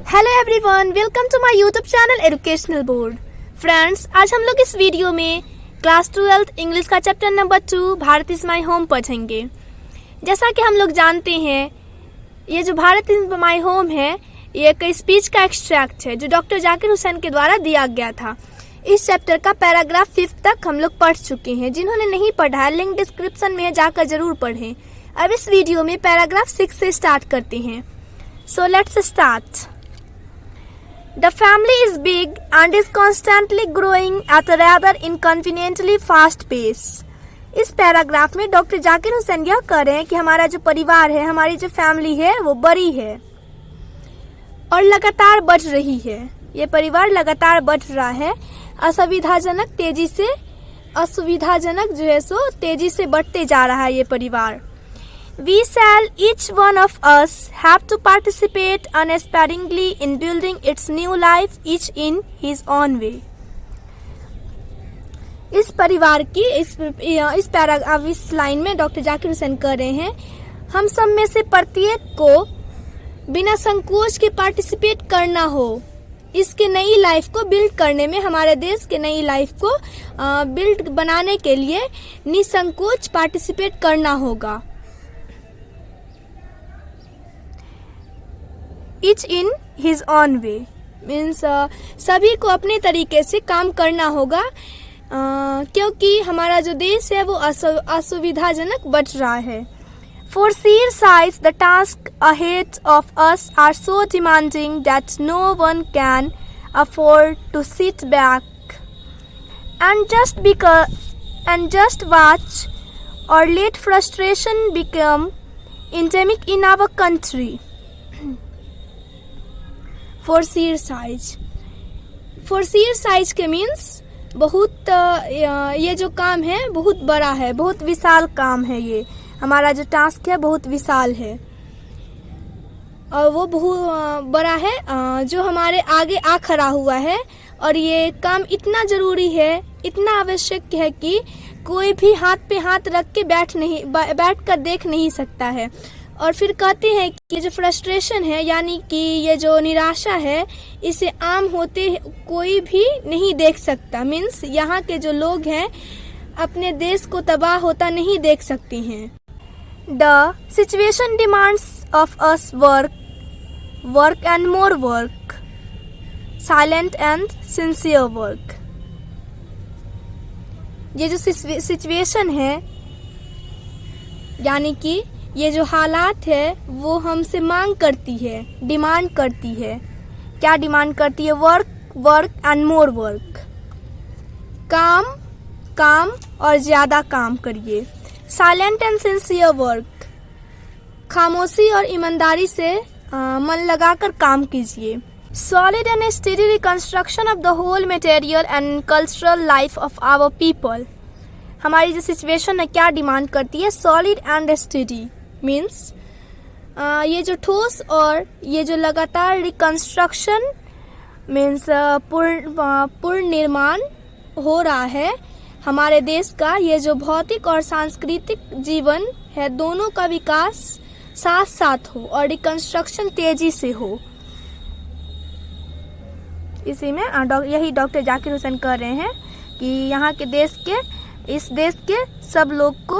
Hello everyone, welcome to my YouTube channel educational board. Friends, आज हम लोग इस वीडियो में क्लास 12 इंग्लिश का chapter number 2 Bharat is my home पढ़ेंगे। जैसा कि हम लोग जानते हैं, ये जो भारत इज माय होम है, ये एक स्पीच का एक्सट्रैक्ट है जो डॉक्टर जाकिर हुसैन के द्वारा दिया गया था। इस चैप्टर का पैराग्राफ 5 तक हम लोग पढ़ चुके हैं। जिन्होंने नहीं पढ़ा है, लिंक डिस्क्रिप्शन में है, जाकर जरूर पढ़ें। अब इस वीडियो में पैराग्राफ 6 से स्टार्ट करते हैं। So let's start. The family is big and is constantly growing at a rather inconveniently fast pace. इस पैराग्राफ में डॉक्टर जाकिर हुसैन यह कह रहे हैं कि हमारा जो परिवार है, हमारी जो फैमिली है, वो बड़ी है और लगातार बढ़ रही है। ये परिवार लगातार बढ़ रहा है, असुविधाजनक जो है सो तेजी से बढ़ते जा रहा है ये परिवार। We shall each one of us have to participate unsparingly in building its new life, each in his own way. इस परिवार की इस लाइन में डॉक्टर जाकिर हुसैन कह रहे हैं, हम सब में से प्रत्येक को बिना संकोच के पार्टिसिपेट करना हो, इसके नई लाइफ को बिल्ड करने में, हमारे देश के नई लाइफ को बिल्ड बनाने के लिए निसंकोच पार्टिसिपेट करना होगा। Each in his own way means सभी को अपने तरीके से काम करना होगा, क्योंकि हमारा जो देश है वो असुविधाजनक बढ़ रहा है। For sheer size, the tasks ahead of us are so demanding that no one can afford to sit back and just watch or let frustration become endemic in our country. For sheer size के means बहुत ये जो काम है बहुत बड़ा है, बहुत विशाल काम है। ये हमारा जो टास्क है बहुत विशाल है और वो बहुत बड़ा है, जो हमारे आगे आ खड़ा हुआ है। और ये काम इतना ज़रूरी है, इतना आवश्यक है कि कोई भी हाथ पे हाथ रख के बैठ कर देख नहीं सकता है। और फिर कहते हैं कि ये जो फ्रस्ट्रेशन है, यानी कि ये जो निराशा है, इसे आम होते कोई भी नहीं देख सकता। मीन्स यहाँ के जो लोग हैं अपने देश को तबाह होता नहीं देख सकती हैं। The situation demands of us work and more work, silent and sincere work. ये जो सिचुएशन है, यानी कि ये जो हालात है, वो हमसे मांग करती है, डिमांड करती है। क्या डिमांड करती है? Work and more work. काम और ज़्यादा काम करिए। साइलेंट एंड सिंसियर वर्क, खामोशी और ईमानदारी से मन लगाकर काम कीजिए। Solid and steady reconstruction of the whole material and cultural life of our people. हमारी जो सिचुएशन है क्या डिमांड करती है? सॉलिड एंड स्टेडी मीन्स ये जो ठोस और ये जो लगातार रिकंस्ट्रक्शन मीन्स पूर्ण निर्माण हो रहा है हमारे देश का। ये जो भौतिक और सांस्कृतिक जीवन है, दोनों का विकास साथ साथ हो और रिकंस्ट्रक्शन तेजी से हो। इसी में यही डॉक्टर जाकिर हुसैन कह रहे हैं कि यहाँ के इस देश के सब लोग को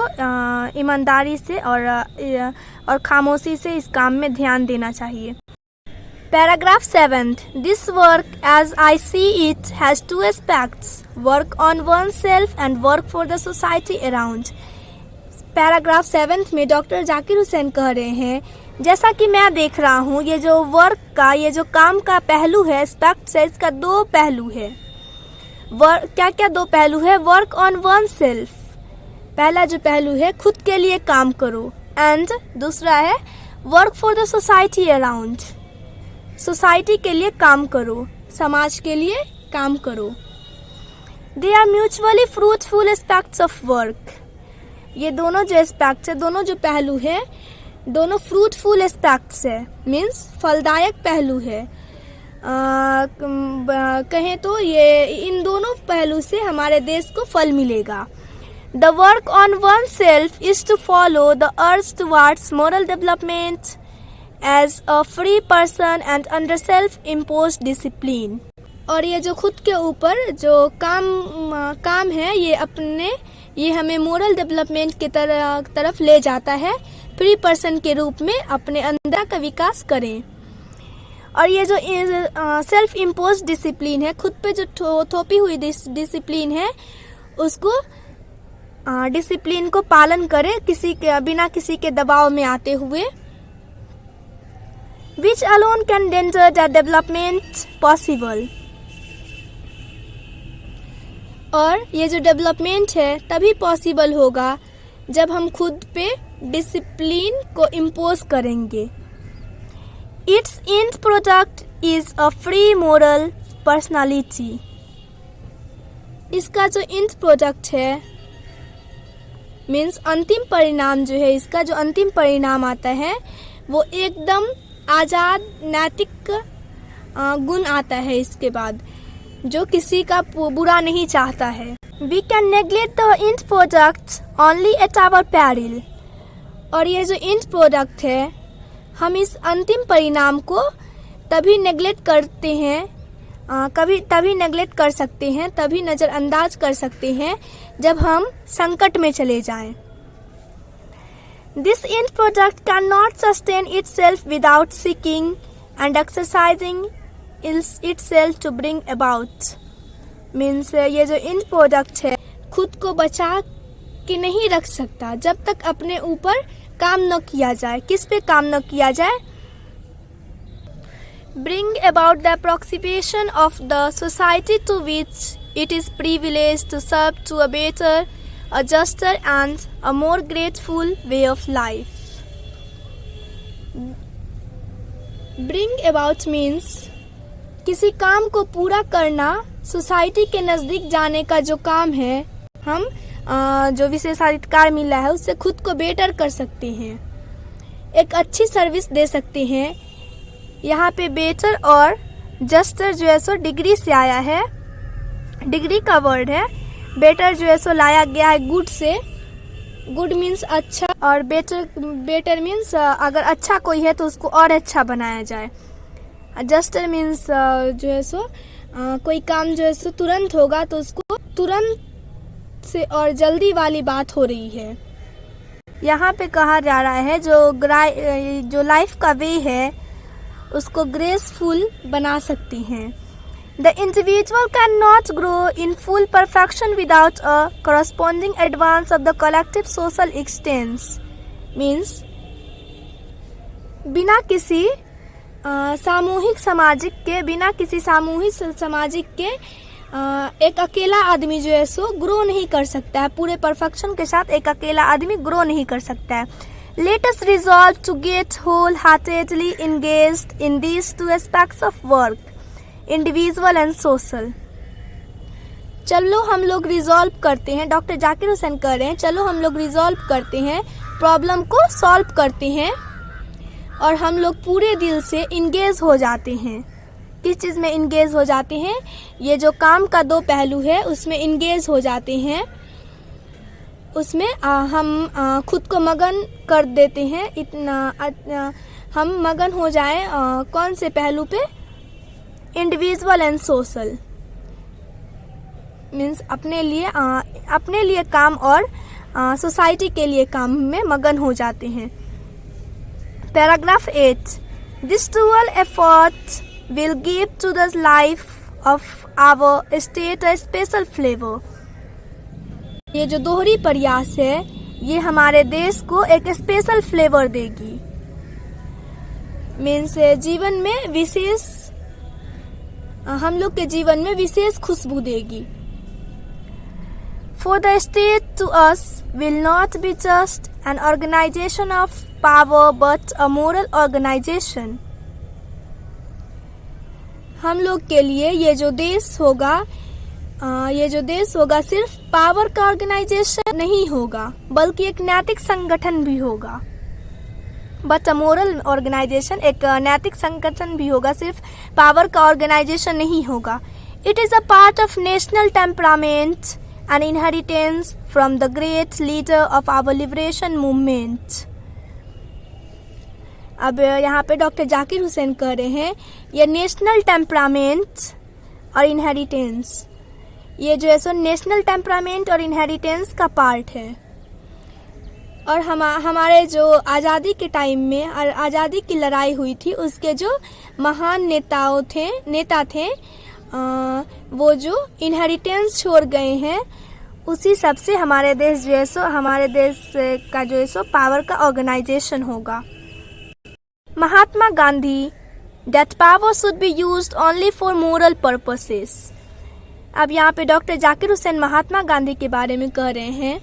ईमानदारी से और खामोशी से इस काम में ध्यान देना चाहिए। Paragraph 7। This work as I see it has 2 aspects, work on one self and work for the society around. Paragraph 7 में डॉक्टर जाकिर हुसैन कह रहे हैं, जैसा कि मैं देख रहा हूँ, ये जो वर्क का, ये जो काम का पहलू है, एस्पेक्ट्स है, इसका 2 पहलू है। क्या 2 पहलू है? वर्क ऑन वन सेल्फ, पहला जो पहलू है खुद के लिए काम करो, एंड दूसरा है work for the society around, society के लिए काम करो, समाज के लिए काम करो। They are mutually fruitful aspects of work. ये दोनों जो एस्पेक्ट्स है, दोनों जो पहलू है, दोनों फ्रूटफुल एस्पेक्ट्स है, मीन्स फलदायक पहलू है। कहें तो ये इन दोनों पहलू से हमारे देश को फल मिलेगा। The work on one self is to follow the earth towards moral development as a free person and under self-imposed discipline. और ये जो खुद के ऊपर जो काम है ये हमें मोरल डेवलपमेंट की तरफ ले जाता है, फ्री पर्सन के रूप में अपने अंदर का विकास करें। और ये जो सेल्फ इम्पोज डिसिप्लिन है, खुद पे जो थोपी हुई डिसिप्लिन है, उसको डिसिप्लिन को पालन करें बिना किसी के दबाव में आते हुए। Which alone can render the development possible. और ये जो डेवलपमेंट है तभी पॉसिबल होगा जब हम खुद पे डिसिप्लिन को इम्पोज करेंगे। It's and product is a free moral personality. इसका जो एंड प्रोडक्ट है मीन्स अंतिम परिणाम जो है, इसका जो अंतिम परिणाम आता है वो एकदम आज़ाद नैतिक गुण आता है इसके बाद, जो किसी का बुरा नहीं चाहता है। We can neglect the end product only at our peril. और ये जो end product है, हम इस अंतिम परिणाम को तभी नेग्लेक्ट करते हैं, तभी नेग्लेक्ट कर सकते हैं, तभी नज़रअंदाज कर सकते हैं जब हम संकट में चले जाएं। This end product cannot sustain itself without seeking and exercising itself to bring about. Means ये जो end product है खुद को बचा के नहीं रख सकता जब तक अपने ऊपर काम न किया जाए। किस पे काम न किया जाए? Bring about the approximation of the society to which it is privileged to serve to a better, a juster and a more grateful way of life. Bring about means किसी काम को पूरा करना, सोसाइटी के नज़दीक जाने का जो काम है, हम जो विशेषाधिकार मिला है उससे खुद को बेटर कर सकते हैं, एक अच्छी सर्विस दे सकते हैं। यहाँ पे बेटर और जस्टर जो है सो डिग्री से आया है, डिग्री का वर्ड है। बेटर जो है सो लाया गया है गुड से, गुड मीन्स अच्छा, और बेटर मीन्स अगर अच्छा कोई है तो उसको और अच्छा बनाया जाए। जस्टर मीन्स जो है सो कोई काम जो है सो तुरंत होगा तो उसको तुरंत से और जल्दी वाली बात हो रही है। यहाँ पे कहा जा रहा है जो लाइफ का वे है उसको ग्रेसफुल बना सकते हैं। The individual cannot grow in full perfection without a corresponding advance of the collective social extents. Means बिना किसी सामूहिक सामाजिक के एक अकेला आदमी जो है सो ग्रो नहीं कर सकता है। पूरे परफेक्शन के साथ एक अकेला आदमी ग्रो नहीं कर सकता है। Let us resolve to get wholeheartedly engaged in these two aspects of work, individual and social. चलो हम लोग रिजॉल्व करते हैं, डॉक्टर जाकिर हुसैन कह रहे हैं, चलो हम लोग रिजॉल्व करते हैं, प्रॉब्लम को सॉल्व करते हैं और हम लोग पूरे दिल से इंगेज हो जाते हैं। किस चीज़ में इंगेज हो जाते हैं? ये जो काम का दो पहलू है उसमें इंगेज हो जाते हैं, उसमें हम खुद को मगन कर देते हैं। इतना हम मगन हो जाएं कौन से पहलू पे? Individual and social. मीन्स अपने लिए काम और सोसाइटी के लिए काम में मगन हो जाते हैं। Paragraph 8 this dual effort will give to the life of our state a special flavor. ये जो दोहरी प्रयास है ये हमारे देश को एक स्पेशल फ्लेवर देगी। मीन्स जीवन में विशेष, हम लोग के जीवन में विशेष खुशबू देगी। For the state to us will not be just an organization of power but a moral organization. हम लोग के लिए ये जो देश होगा सिर्फ पावर का ऑर्गेनाइजेशन नहीं होगा बल्कि एक नैतिक संगठन भी होगा। बट अ मोरल ऑर्गेनाइजेशन, एक नैतिक संगठन भी होगा, सिर्फ पावर का ऑर्गेनाइजेशन नहीं होगा। It is a part of national temperament and inheritance from the great leader of our liberation movement. अब यहाँ पे डॉक्टर जाकिर हुसैन कह रहे हैं ये नेशनल टेम्परामेंट और इनहेरिटेंस, ये जो है सो नेशनल टेम्परामेंट और इनहेरिटेंस का पार्ट है। और हमारे जो आज़ादी के टाइम में और आज़ादी की लड़ाई हुई थी उसके जो महान नेता थे वो जो इनहेरिटेंस छोड़ गए हैं, उसी सब से हमारे देश जो है सो हमारे देश का जो है सो पावर का ऑर्गेनाइजेशन होगा। Mahatma Gandhi that power should be used only for moral purposes। अब यहाँ पे डॉक्टर जाकिर हुसैन महात्मा गांधी के बारे में कह रहे हैं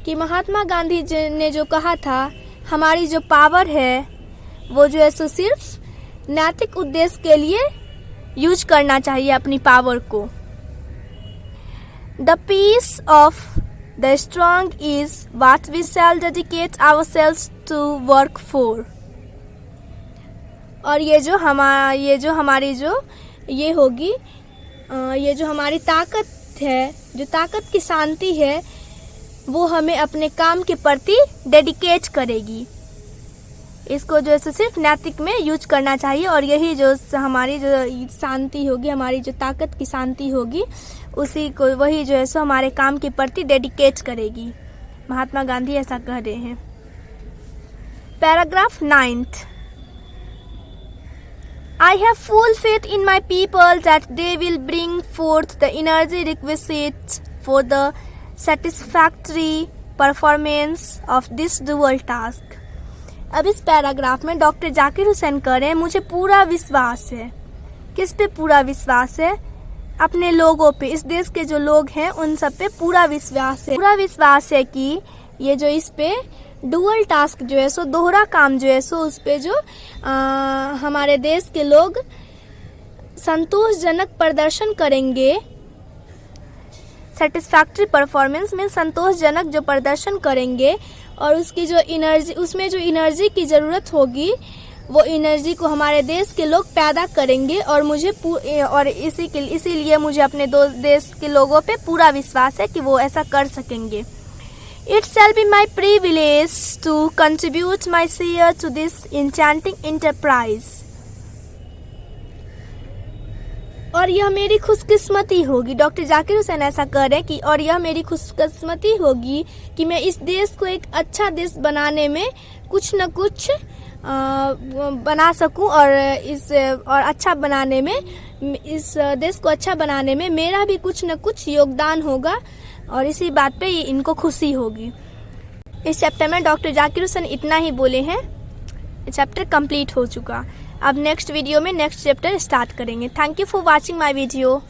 कि महात्मा गांधी ने जो कहा था हमारी जो पावर है वो जो है सो सिर्फ नैतिक उद्देश्य के लिए यूज करना चाहिए अपनी पावर को। The peace of the strong is what we shall dedicate ourselves to work for। और ये जो हमारी जो ये होगी, ये जो हमारी ताकत है, जो ताकत की शांति है, वो हमें अपने काम के प्रति डेडिकेट करेगी। इसको जो है सिर्फ नैतिक में यूज करना चाहिए और यही जो हमारी जो शांति होगी, हमारी जो ताकत की शांति होगी, उसी को वही जो है सो हमारे काम के प्रति डेडिकेट करेगी। महात्मा गांधी ऐसा कह रहे हैं। Paragraph 9th। I have full faith in my people that they will bring forth the energy requisite for the satisfactory performance of this dual task। अब इस पैराग्राफ में डॉक्टर जाकिर हुसैन कह रहे हैं मुझे पूरा विश्वास है। किस पे पूरा विश्वास है? अपने लोगों पे, इस देश के जो लोग हैं उन सब पे पूरा विश्वास है। पूरा विश्वास है कि ये जो इस पे डुअल टास्क जो है सो दोहरा काम जो है सो उस पे जो हमारे देश के लोग संतोषजनक प्रदर्शन करेंगे। सेटिस्फैक्टरी परफॉर्मेंस में संतोषजनक जो प्रदर्शन करेंगे और उसकी जो एनर्जी, उसमें जो एनर्जी की ज़रूरत होगी वो एनर्जी को हमारे देश के लोग पैदा करेंगे और इसीलिए मुझे अपने देश के लोगों पे पूरा विश्वास है कि वो ऐसा कर सकेंगे। It shall be my privilege to contribute my share to this enchanting enterprise। और यह मेरी खुशकिस्मती होगी, डॉक्टर जाकिर हुसैन ऐसा कह रहे हैं कि और यह मेरी खुशकिस्मती होगी कि मैं इस देश को एक अच्छा देश बनाने में कुछ न कुछ बना सकूं और अच्छा बनाने में, इस देश को अच्छा बनाने में मेरा भी कुछ न कुछ योगदान होगा और इसी बात पे इनको खुशी होगी। इस चैप्टर में डॉक्टर जाकिर हुसैन इतना ही बोले हैं। चैप्टर कंप्लीट हो चुका। अब नेक्स्ट वीडियो में नेक्स्ट चैप्टर स्टार्ट करेंगे। Thank you for watching my video.